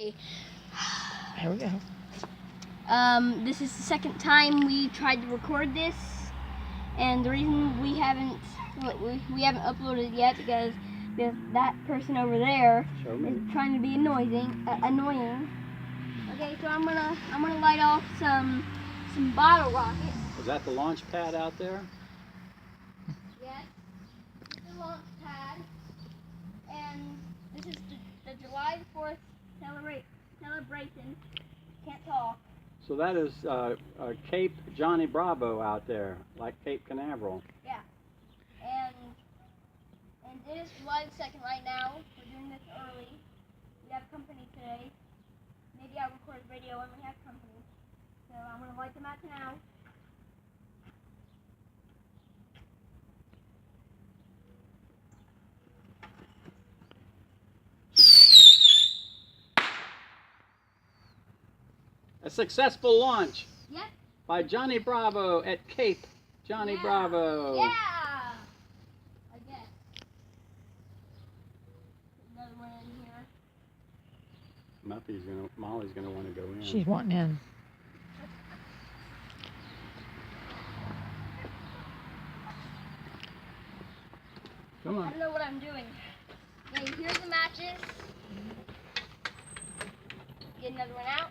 Here we go. This is the second time we tried to record this, and the reason we haven't uploaded it yet because that person over there is trying to be annoying. Okay, so I'm gonna light off some bottle rockets. Is that the launch pad out there? Yes, it's the launch pad, and this is the July 4th celebration. Can't talk. So that is Cape Johnny Bravo out there, like Cape Canaveral. Yeah. And it is July 2nd right now. We're doing this early. We have company today. Maybe I'll record a video when we have company. So I'm going to light them out now. A successful launch. Yep. By Johnny Bravo at Cape Johnny Bravo. Yeah. I guess. Another one in here. Molly's gonna want to go in. She's wanting in. Come on. I don't know what I'm doing. Okay, here's the matches. Get another one out.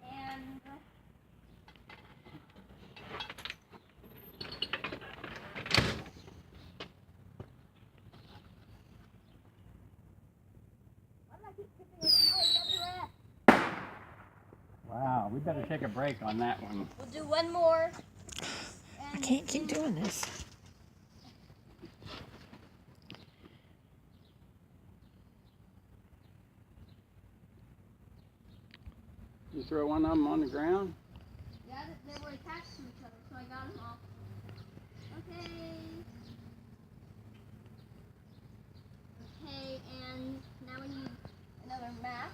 And Wow, we better take a break on that one. we'll do one more. I can't keep doing this. You throw one of them on the ground? Yeah, they were attached to each other, so I got them off. Okay. Okay, and now we need another match.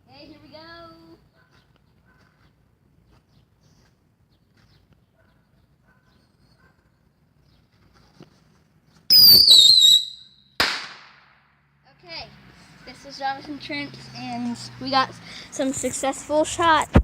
Okay, here we go. Okay, this is Jonathan Trent, and we got some successful shots.